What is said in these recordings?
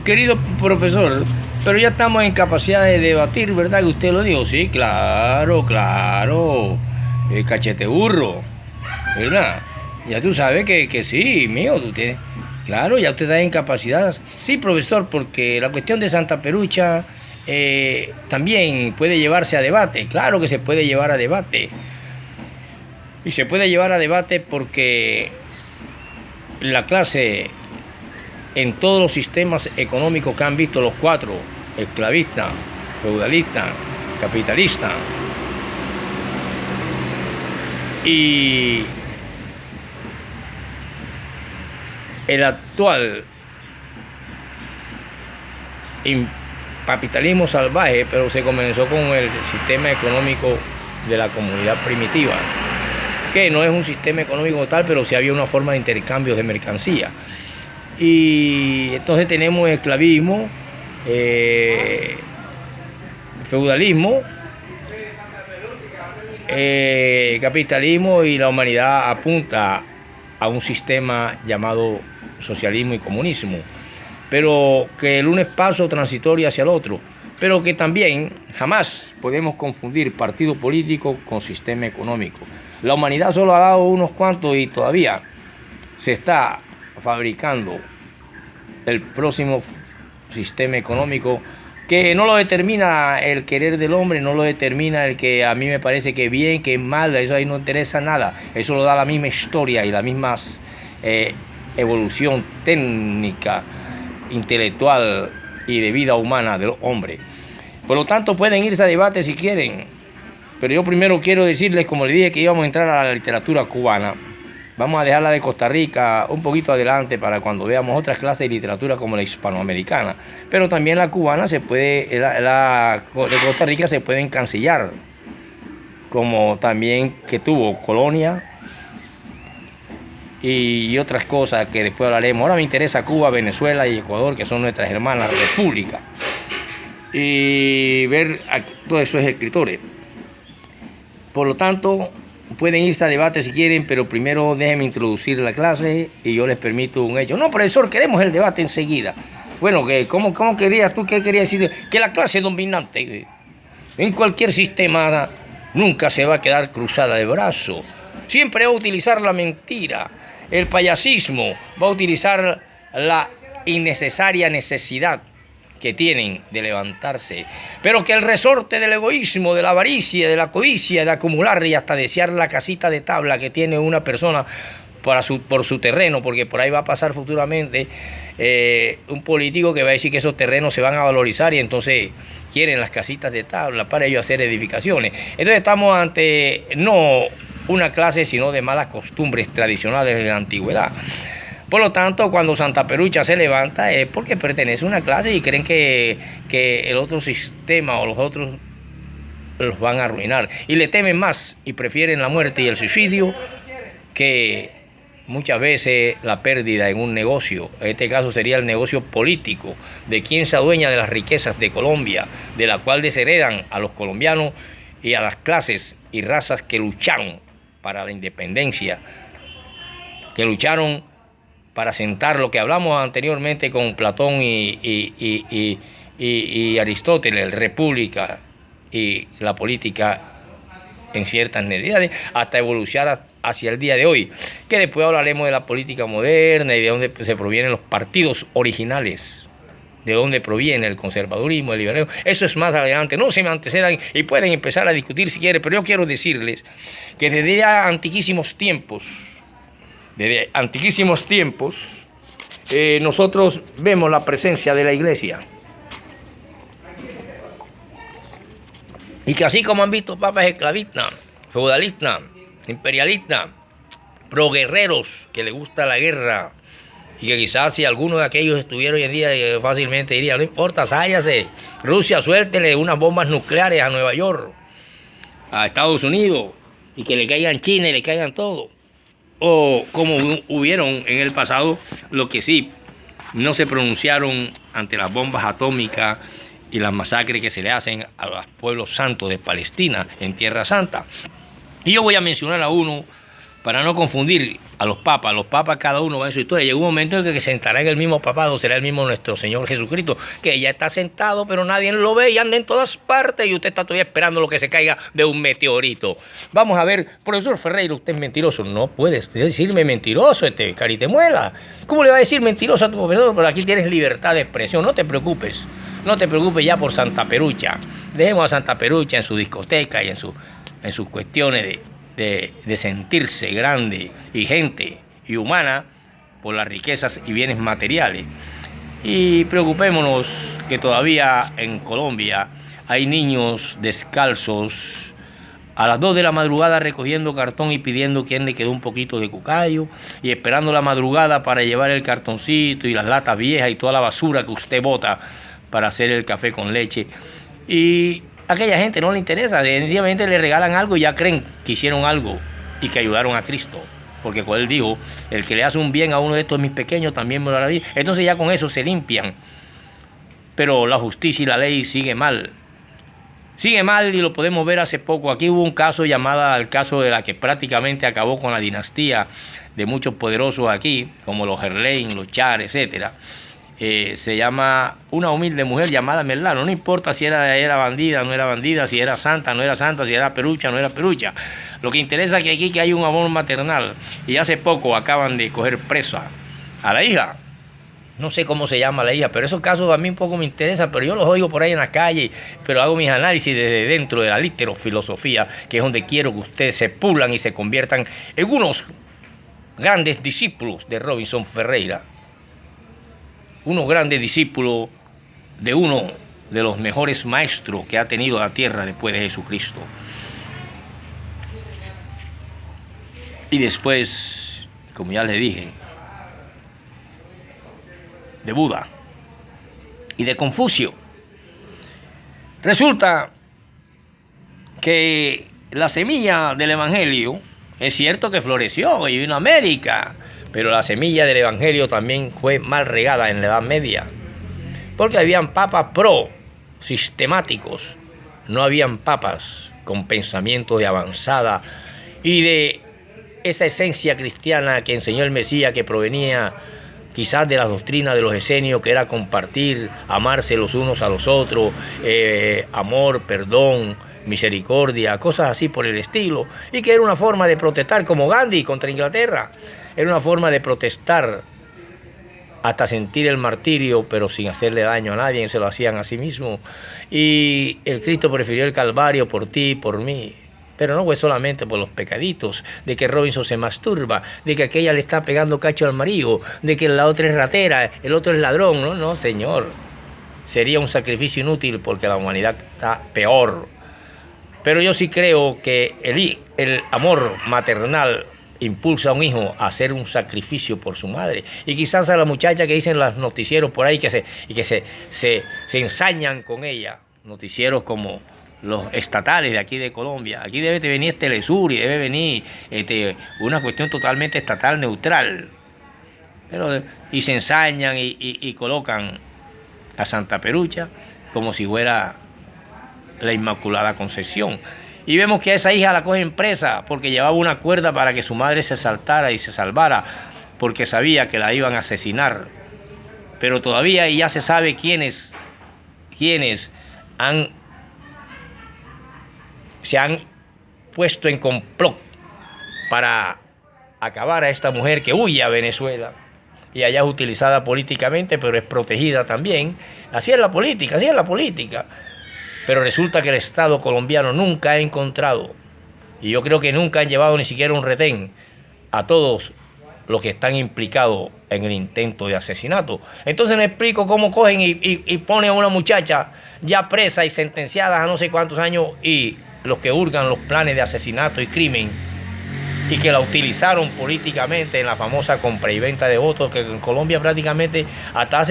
Querido profesor, pero ya estamos en capacidad de debatir, ¿verdad? Que usted lo dijo. Sí, claro, claro. Cachete burro, ¿verdad? Ya tú sabes que sí, mío, usted. Claro, ya usted está en capacidad. Sí, profesor, porque la cuestión de Santa Perucha también puede llevarse a debate. Claro que se puede llevar a debate. Y se puede llevar a debate porque la clase en todos los sistemas económicos que han visto los cuatro, esclavista, feudalista, capitalista y el actual capitalismo salvaje, pero se comenzó con el sistema económico de la comunidad primitiva, que no es un sistema económico tal, pero sí había una forma de intercambio de mercancía. Y entonces tenemos esclavismo, feudalismo, capitalismo, y la humanidad apunta a un sistema llamado socialismo y comunismo, pero que el uno es paso transitorio hacia el otro, pero que también jamás podemos confundir partido político con sistema económico. La humanidad solo ha dado unos cuantos y todavía se está fabricando el próximo sistema económico, que no lo determina el querer del hombre, no lo determina el que a mí me parece que bien, que es mal, eso ahí no interesa nada. Eso lo da la misma historia y la misma evolución técnica, intelectual y de vida humana del hombre. Por lo tanto, pueden irse a debate si quieren, pero yo primero quiero decirles, como les dije, que íbamos a entrar a la literatura cubana. Vamos a dejar la de Costa Rica un poquito adelante para cuando veamos otras clases de literatura como la hispanoamericana. Pero también la cubana se puede, la de Costa Rica se puede encancillar, como también que tuvo colonia y otras cosas que después hablaremos. Ahora me interesa Cuba, Venezuela y Ecuador, que son nuestras hermanas repúblicas, y ver a todos esos escritores. Por lo tanto, pueden irse a debate si quieren, pero primero déjenme introducir la clase y yo les permito un hecho. No, profesor, queremos el debate enseguida. Bueno, ¿cómo querías tú? ¿Qué querías decir? Que la clase dominante en cualquier sistema nunca se va a quedar cruzada de brazos. Siempre va a utilizar la mentira, el payasismo, va a utilizar la innecesaria necesidad que tienen de levantarse, pero que el resorte del egoísmo, de la avaricia, de la codicia, de acumular y hasta desear la casita de tabla que tiene una persona por su terreno, porque por ahí va a pasar futuramente un político que va a decir que esos terrenos se van a valorizar y entonces quieren las casitas de tabla para ellos hacer edificaciones. Entonces estamos ante no una clase, sino de malas costumbres tradicionales de la antigüedad. Por lo tanto, cuando Santa Perucha se levanta es porque pertenece a una clase y creen que el otro sistema o los otros los van a arruinar. Y le temen más y prefieren la muerte y el suicidio que muchas veces la pérdida en un negocio. En este caso sería el negocio político, de quien se adueña de las riquezas de Colombia, de la cual desheredan a los colombianos y a las clases y razas que lucharon para la independencia, que lucharon para sentar lo que hablamos anteriormente con Platón y Aristóteles, república y la política en ciertas necesidades, hasta evolucionar hacia el día de hoy, que después hablaremos de la política moderna y de dónde se provienen los partidos originales, de dónde proviene el conservadurismo, el liberalismo. Eso es más adelante, no se me antecedan y pueden empezar a discutir si quieren, pero yo quiero decirles que desde ya antiquísimos tiempos, nosotros vemos la presencia de la iglesia. Y que así como han visto papas esclavistas, feudalistas, imperialistas, proguerreros que les gusta la guerra, y que quizás si alguno de aquellos estuviera hoy en día fácilmente diría, no importa, sáyase, Rusia, suéltele unas bombas nucleares a Nueva York, a Estados Unidos, y que le caigan China y le caigan todo. O como hubieron en el pasado, lo que sí, no se pronunciaron ante las bombas atómicas y las masacres que se le hacen a los pueblos santos de Palestina, en Tierra Santa. Y yo voy a mencionar a uno para no confundir a los papas cada uno va en su historia. Llegó un momento en el que sentará en el mismo papado, será el mismo nuestro Señor Jesucristo, que ya está sentado, pero nadie lo ve y anda en todas partes y usted está todavía esperando lo que se caiga de un meteorito. Vamos a ver, profesor Ferreira, usted es mentiroso. No puedes decirme mentiroso, caritemuela. ¿Cómo le va a decir mentiroso a tu profesor? Pero aquí tienes libertad de expresión, no te preocupes. No te preocupes ya por Santa Perucha. Dejemos a Santa Perucha en su discoteca y en sus cuestiones de sentirse grande y gente y humana por las riquezas y bienes materiales. Y preocupémonos que todavía en Colombia hay niños descalzos a las 2 de la madrugada recogiendo cartón y pidiendo quien le quedó un poquito de cucayo y esperando la madrugada para llevar el cartoncito y las latas viejas y toda la basura que usted bota para hacer el café con leche. Y a aquella gente no le interesa, definitivamente le regalan algo y ya creen que hicieron algo y que ayudaron a Cristo. Porque como él dijo, el que le hace un bien a uno de estos mis pequeños también me lo hará bien. Entonces ya con eso se limpian. Pero la justicia y la ley sigue mal. Sigue mal y lo podemos ver hace poco. Aquí hubo un caso llamado el caso de la que prácticamente acabó con la dinastía de muchos poderosos aquí, como los Gerlain, los Char, etcétera. Se llama una humilde mujer llamada Merlano. No importa si era bandida, no era bandida, si era santa, no era santa, si era perucha, no era perucha. Lo que interesa es que aquí que hay un amor maternal. Y hace poco acaban de coger presa a la hija. No sé cómo se llama la hija, pero esos casos a mí un poco me interesan, pero yo los oigo por ahí en la calle, pero hago mis análisis desde dentro de la literofilosofía, que es donde quiero que ustedes se pulan y se conviertan en unos grandes discípulos de Robinson Ferreira. Unos grandes discípulos de uno de los mejores maestros que ha tenido la tierra después de Jesucristo. Y después, como ya les dije, de Buda y de Confucio. Resulta que la semilla del Evangelio es cierto que floreció y vino a América, pero la semilla del Evangelio también fue mal regada en la Edad Media, porque habían papas sistemáticos, no habían papas con pensamiento de avanzada y de esa esencia cristiana que enseñó el Mesías, que provenía quizás de la doctrina de los esenios, que era compartir, amarse los unos a los otros, amor, perdón, misericordia, cosas así por el estilo, y que era una forma de protestar como Gandhi contra Inglaterra. Era una forma de protestar hasta sentir el martirio, pero sin hacerle daño a nadie, se lo hacían a sí mismos. Y el Cristo prefirió el Calvario por ti y por mí. Pero no fue solamente por los pecaditos, de que Robinson se masturba, de que aquella le está pegando cacho al marido, de que la otra es ratera, el otro es ladrón. No, no, señor. Sería un sacrificio inútil porque la humanidad está peor. Pero yo sí creo que el amor maternal impulsa a un hijo a hacer un sacrificio por su madre. Y quizás a la muchacha que dicen los noticieros por ahí que se ensañan con ella, noticieros como los estatales de aquí de Colombia. Aquí debe de venir Telesur y debe venir una cuestión totalmente estatal neutral. Y se ensañan y colocan a Santa Perucha como si fuera la Inmaculada Concepción. Y vemos que a esa hija la cogen presa porque llevaba una cuerda para que su madre se saltara y se salvara, porque sabía que la iban a asesinar. Pero todavía ya se sabe quiénes se han puesto en complot para acabar a esta mujer que huye a Venezuela y allá es utilizada políticamente, pero es protegida también. Así es la política, así es la política. Pero resulta que el Estado colombiano nunca ha encontrado, y yo creo que nunca han llevado ni siquiera un retén a todos los que están implicados en el intento de asesinato. Entonces no explico cómo cogen y ponen a una muchacha ya presa y sentenciada a no sé cuántos años, y los que hurgan los planes de asesinato y crimen, y que la utilizaron políticamente en la famosa compra y venta de votos, que en Colombia prácticamente hasta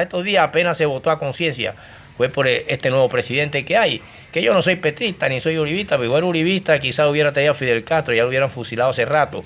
estos días apenas se votó a conciencia. Fue por este nuevo presidente que hay, que yo no soy petrista ni soy uribista, pero igual uribista quizás hubiera traído a Fidel Castro, ya lo hubieran fusilado hace rato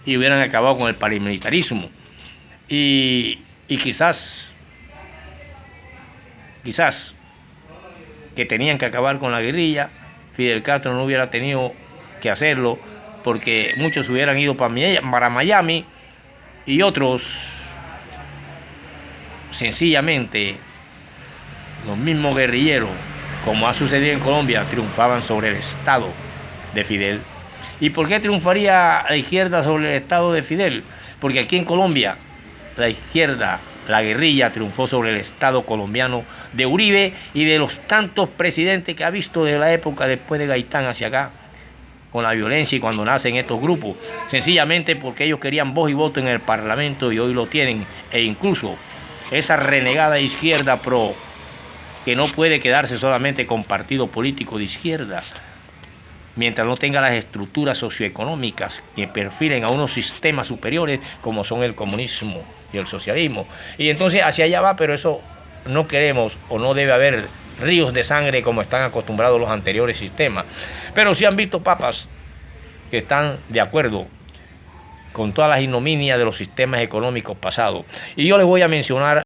y hubieran acabado con el paramilitarismo. Y quizás que tenían que acabar con la guerrilla, Fidel Castro no hubiera tenido que hacerlo, porque muchos hubieran ido para Miami y otros sencillamente los mismos guerrilleros, como ha sucedido en Colombia, triunfaban sobre el Estado de Fidel. ¿Y por qué triunfaría la izquierda sobre el Estado de Fidel? Porque aquí en Colombia la izquierda, la guerrilla, triunfó sobre el Estado colombiano de Uribe y de los tantos presidentes que ha visto desde la época después de Gaitán hacia acá, con la violencia y cuando nacen estos grupos, sencillamente porque ellos querían voz y voto en el Parlamento y hoy lo tienen, e incluso esa renegada izquierda pro, que no puede quedarse solamente con partido político de izquierda, mientras no tenga las estructuras socioeconómicas que perfilen a unos sistemas superiores como son el comunismo y el socialismo. Y entonces hacia allá va, pero eso no queremos, o no debe haber ríos de sangre como están acostumbrados los anteriores sistemas. Pero sí han visto papas que están de acuerdo con todas las ignominias de los sistemas económicos pasados. Y yo les voy a mencionar